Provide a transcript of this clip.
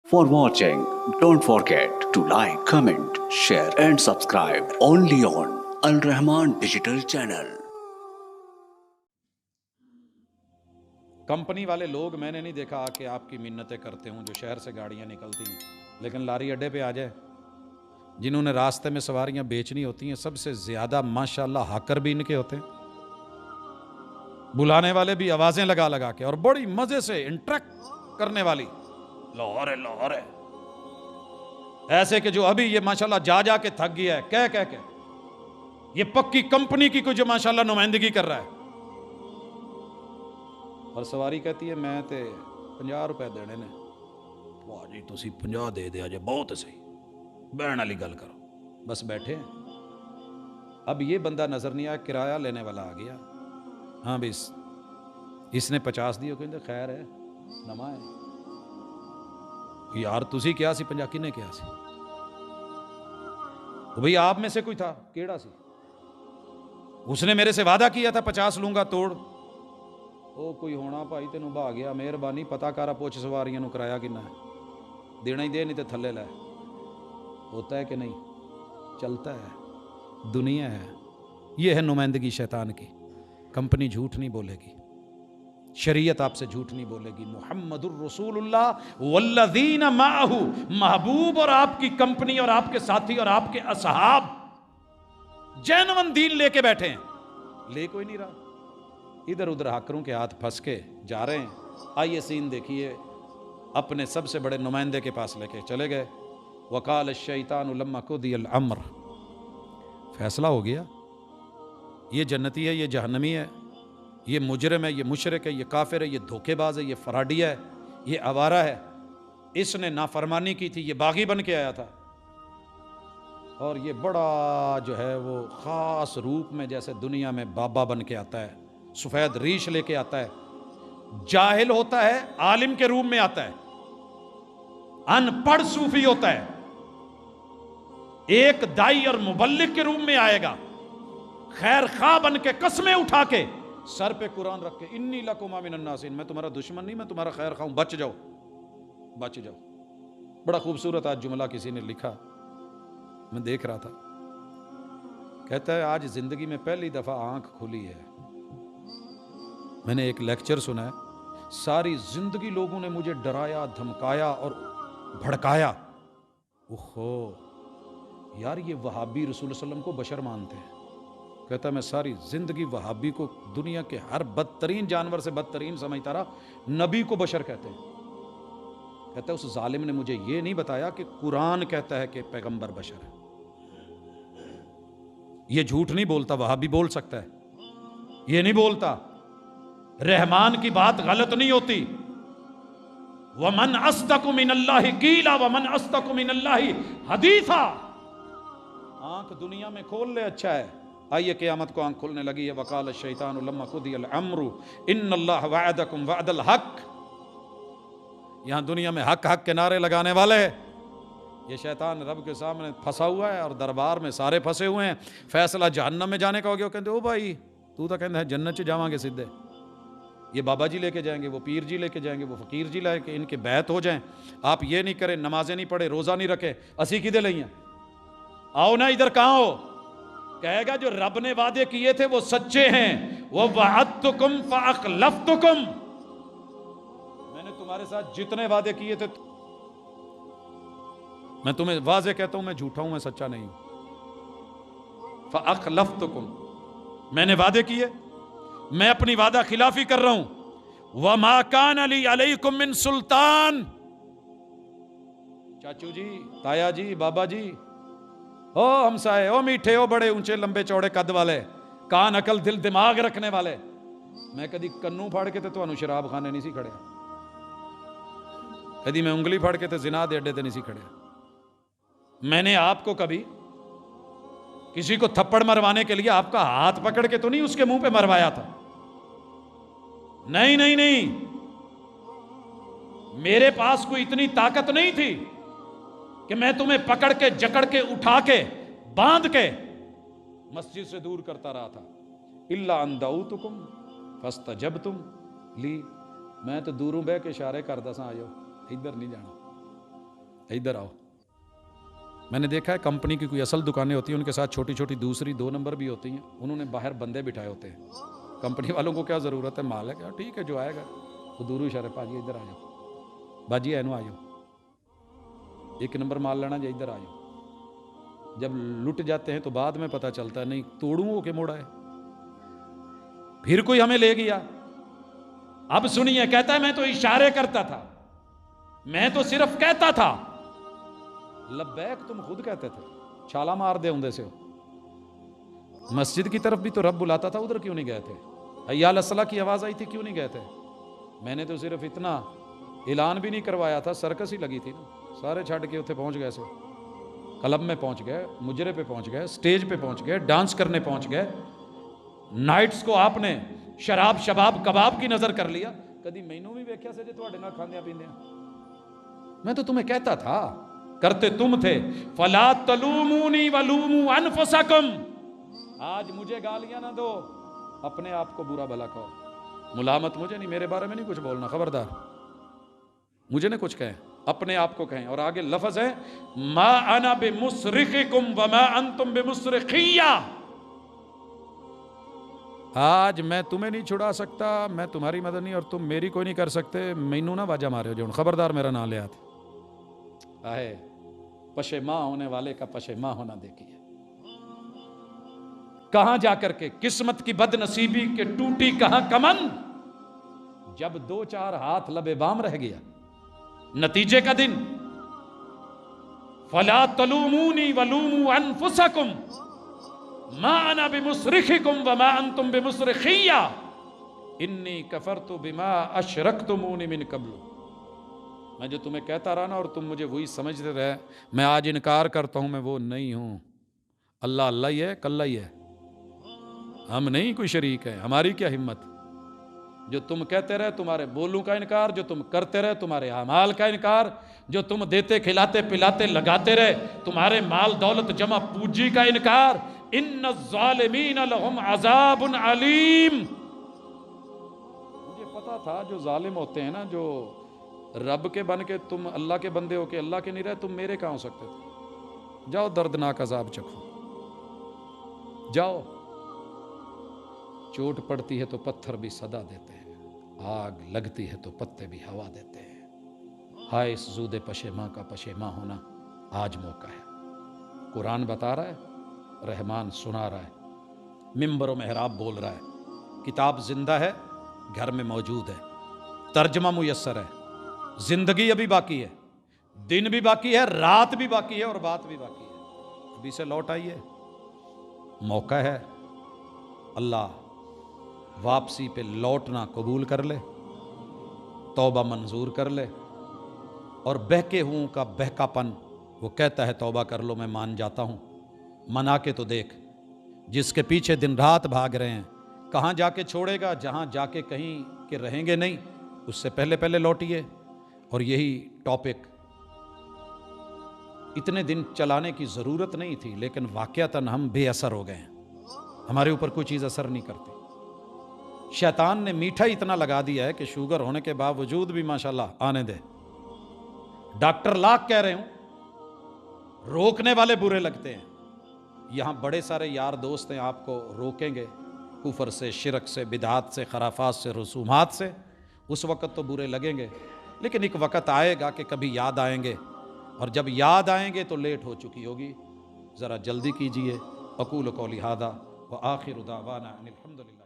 For watching, don't forget to like, comment, share and subscribe only on Al Rahman Digital Channel. Company वाले लोग मैंने नहीं देखा कि आपकी मिन्नतें करते हूँ जो शहर से गाड़ियाँ निकलती हैं, लेकिन लारी अड्डे पे आ जाए जिन्होंने रास्ते में सवारियाँ बेचनी होती हैं, सबसे ज़्यादा माशाल्लाह हाकर भी इनके होते हैं। बुलाने वाले भी आवाज़ें लगा लगा के और बड़ी मज़े से इंटरेक्ट करने वाली, लाहौर है लाहौर है, ऐसे कि जो अभी ये माशाल्लाह जा जा के थक गया है कह कह के, ये पक्की कंपनी की कोई जो माशाल्लाह नुमाइंदगी कर रहा है। और सवारी कहती है मैं तो 50 रुपए देने ने। वाह जी तुसी 50 दे दिया जे, बहुत सही, बहन वाली गल करो। बस बैठे हैं। अब ये बंदा नजर नहीं आया, किराया लेने वाला आ गया। हाँ भी इसने 50 दिए, कहते खैर है नमा है यार, तुसी क्या सी 50 किने क्या सी? तो भाई आप में से कोई था, केड़ा सी? उसने मेरे से वादा किया था 50 लूंगा तोड़। ਉਹ ਕੋਈ ਹੋਣਾ ਭਾਈ ਤੈਨੂੰ ਭਾ ਗਿਆ, ਮਿਹਰਬਾਨੀ पता कर ਪੁੱਛ ਸਵਾਰੀਆਂ ਨੂੰ ਕਿਰਾਇਆ ਕਿੰਨਾ है, देना ही दे नहीं तो थल्ले लै। होता है कि नहीं? चलता है, दुनिया है। ये है नुमाइंदगी शैतान की। कंपनी झूठ नहीं बोलेगी, शरीयत आपसे झूठ नहीं बोलेगी। मुहम्मदुर रसूलुल्लाह वल्लज़ीना माअहू, महबूब और आपकी कंपनी और आपके साथी और आपके असहाब जैनवन दीन लेके बैठे हैं, ले कोई नहीं रहा। इधर उधर हाकरों के हाथ फंस के जा रहे हैं। आइए सीन देखिए, अपने सबसे बड़े नुमाइंदे के पास लेके चले गए। वकाल शैतान लम्मा कुदियल अम्र, फैसला हो गया, ये जन्नती है, ये जहन्नमी है, ये मुजरिम है, ये मुशरिक है, ये काफिर है, ये धोखेबाज है, ये फराडिया है, ये आवारा है, इसने नाफरमानी की थी, ये बागी बन के आया था। और ये बड़ा जो है वो ख़ास रूप में जैसे दुनिया में बाबा बन के आता है, सफ़ेद रीश लेके आता है, जाहिल होता है, आलिम के रूप में आता है, अनपढ़ सूफी होता है, एक दाई और मुबल्लिग के रूप में आएगा, खैर खा बन के कसमें उठा के सर पे कुरान रख के, इन्नी लकुमा मिनन नासिन, मैं तुम्हारा दुश्मन नहीं, मैं तुम्हारा खैर खाऊं, बच जाओ बच जाओ। बड़ा खूबसूरत आज जुमला किसी ने लिखा, मैं देख रहा था, कहता है आज जिंदगी में पहली दफा आंख खुली है। मैंने एक लेक्चर सुना है, सारी जिंदगी लोगों ने मुझे डराया, धमकाया और भड़काया। ओहो यार, ये वहाबी रसूल सल्लम को बशर मानते हैं। कहता मैं सारी जिंदगी वहाबी को दुनिया के हर बदतरीन जानवर से बदतरीन समझता रहा, नबी को बशर कहते हैं। कहता है उस जालिम ने मुझे ये नहीं बताया कि कुरान कहता है कि पैगंबर बशर है। ये झूठ नहीं बोलता, वहाबी बोल सकता है, ये नहीं बोलता। रहमान की बात गलत नहीं होती। वमन अस्दक़ु मिनल्लाहि क़ीला वमन अस्दक़ु मिनल्लाहि हदीसा। आंख दुनिया में खोल ले, अच्छा है। आइए क़यामत को आंख खुलने लगी है। वक़ाल शैतानु लम्मा क़ुदियल अम्रु इन्नल्लाह वअदकुम वअदल हक़। यहां दुनिया में हक हक के नारे लगाने वाले, ये शैतान रब के सामने फंसा हुआ है और दरबार में सारे फंसे हुए हैं। फैसला जहन्नम में जाने का हो गया। कहते ओ भाई तू तो कहते हैं जन्नत च जावांगे सीधे, ये बाबा जी लेके जाएंगे, वो पीर जी लेके जाएंगे, वो फकीर जी लेके, इनके बैत हो जाएं। आप ये नहीं करें, नमाजें नहीं पढ़े, रोज़ा नहीं रखे, असी किदे लइयां? आओ ना इधर, कहाँ हो? कहेगा जो रब ने वादे किए थे वो सच्चे हैं। वो वअदतुकुम फअखलफ्तुकुम, मैंने तुम्हारे साथ जितने वादे किए थे, मैं तुम्हें वाजे कहता हूं, मैं झूठा हूं, मैं सच्चा नहीं हूं। फअखलफ्तुकुम, मैंने वादे किए, मैं अपनी वादा खिलाफी कर रहा हूं। वमा कान अली अलैकुम मिन सुल्तान। चाचू जी, ताया जी, बाबा जी, ओ हमसाए, ओ मीठे, ओ बड़े ऊंचे लंबे चौड़े कद वाले, कान अकल दिल दिमाग रखने वाले, मैं कदी कन्नू फाड़ के तो शराब खाने नहीं सी खड़े, कदी मैं उंगली फाड़ के तो जिना दे अड्डे ते नहीं सी खड़े। मैंने आपको कभी किसी को थप्पड़ मरवाने के लिए आपका हाथ पकड़ के तो नहीं उसके मुंह पे मरवाया था। नहीं नहीं नहीं, मेरे पास कोई इतनी ताकत नहीं थी कि मैं तुम्हें पकड़ के जकड़ के उठा के बांध के मस्जिद से दूर करता रहा था। इल्ला अन दऊतुकुम फस्तजबतुम ली, मैं तो दूरों बह के इशारे करदा सा, आयो इधर नहीं जाना, इधर आओ। मैंने देखा है कंपनी की कोई असल दुकानें होती हैं, उनके साथ छोटी छोटी दूसरी 2 नंबर भी होती हैं, उन्होंने बाहर बंदे बिठाए होते हैं। कंपनी वालों को क्या ज़रूरत है, माल है क्या, ठीक है जो आएगा वो दूर इशारे, भाजी इधर आ जाओ, बाजी एनू आ जाओ, 1 नंबर माल लेना जो इधर आ जाओ। जब लुट जाते हैं तो बाद में पता चलता है नहीं तोड़ू के मोड़ा है, फिर कोई हमें ले गया। अब सुनिए, कहता है मैं तो इशारे करता था, मैं तो सिर्फ कहता था। लब्बैक तुम खुद कहते थे, छाला मार दे उंदे से। मस्जिद की तरफ भी तो रब बुलाता था, उधर क्यों नहीं गए थे? हय्याल अस्सलाह की आवाज आई थी, क्यों नहीं गए थे? मैंने तो सिर्फ इतना ऐलान भी नहीं करवाया था, सर्कस ही लगी थी ना, सारे छड़ के उत्थे पहुंच गए। से क्लब में पहुंच गए, मुजरे पे पहुंच गए, स्टेज पे पहुंच गए, डांस करने पहुंच गए। नाइट्स को आपने शराब शबाब कबाब की नजर कर लिया। कभी मैनू भी वेख्या से जे तुहाडे नाल खांदे पींदे। मैं तो तुम्हें कहता था, करते तुम थे। फला तलूमूनी वलूमू अनफुसकुम। आज मुझे गालियां ना दो, अपने आप को बुरा भला कहो। मुलामत मुझे नहीं, मेरे बारे में नहीं कुछ बोलना, खबरदार। मुझे नहीं कुछ कहें, अपने आप को कहें। और आगे लफ्ज है, मा अना बिमुस्रिखिकुम व मा अंतुम बिमुस्रिखिया। आज मैं तुम्हें नहीं छुड़ा सकता, मैं तुम्हारी मदद नहीं, और तुम मेरी कोई नहीं कर सकते। मैनू ना वाजा मारे हो जो, खबरदार मेरा नाम ले आते। आहे पशेमा होने वाले का पशेमा होना देखिए। कहां जाकर के किस्मत की बदनसीबी के टूटी कहां कमन, जब 2-4 हाथ लबे बाम रह गया। नतीजे का दिन, फला तलूमूनी वलूमू अनफुसकुम मा अना बिमुस्रिखिकुम व मा अंतुम बिमुस्रिखिया इन्नी कफरतु बिमा अशरक्तुमूनी मिन कब्लु। मैं जो तुम्हें कहता रहा ना और तुम मुझे वही समझते रहे, मैं आज इनकार करता हूं, मैं वो नहीं हूं। अल्लाह अल्लाह ही है, कल्ला ही है, हम नहीं कोई शरीक है। हमारी क्या हिम्मत, जो तुम कहते रहे तुम्हारे बोलूं का इनकार, जो तुम करते रहे तुम्हारे अमाल का इनकार, जो तुम देते खिलाते पिलाते लगाते रहे तुम्हारे माल दौलत जमा पूंजी का इनकार। इन्न ज़ालिमीन लहुम अज़ाबुन अलीम। मुझे पता था जो जालिम होते हैं ना, जो रब के बन के तुम अल्लाह के बंदे हो के अल्लाह के नहीं रहे, तुम मेरे कहां हो सकते थे। जाओ दर्दनाक अजाब चखो, जाओ। चोट पड़ती है तो पत्थर भी सदा देते हैं, आग लगती है तो पत्ते भी हवा देते हैं। हाय इस जूदे पशेमा का पशेमा होना, आज मौका है। कुरान बता रहा है, रहमान सुना रहा है, मिंबर व मेहराब बोल रहा है, किताब जिंदा है, घर में मौजूद है, तर्जमा मुयस्सर है। जिंदगी अभी बाकी है, दिन भी बाकी है, रात भी बाकी है, और बात भी बाकी है। अभी से लौट आइए, मौका है। अल्लाह वापसी पे लौटना कबूल कर ले, तौबा मंजूर कर ले। और बहके हुओं का बहकापन, वो कहता है तौबा कर लो, मैं मान जाता हूं। मना के तो देख, जिसके पीछे दिन रात भाग रहे हैं, कहां जाके छोड़ेगा? जहां जाके कहीं के रहेंगे नहीं, उससे पहले पहले लौटिए। और यही टॉपिक इतने दिन चलाने की ज़रूरत नहीं थी, लेकिन वाक़यातन हम बेअसर हो गए हैं, हमारे ऊपर कोई चीज़ असर नहीं करती। शैतान ने मीठा इतना लगा दिया है कि शुगर होने के बावजूद भी माशाल्लाह आने दे। डॉक्टर लाख कह रहे हूं, रोकने वाले बुरे लगते हैं। यहां बड़े सारे यार दोस्त हैं, आपको रोकेंगे कुफर से, शिरक से, बिदात से, खराफात से, रसूमात से। उस वक़्त तो बुरे लगेंगे, लेकिन एक वक़्त आएगा कि कभी याद आएंगे, और जब याद आएंगे तो लेट हो चुकी होगी। ज़रा जल्दी कीजिए। अक़ूलु क़ौली हाज़ा व आख़िरु दावाना अनिल हम्दुलिल्लाह।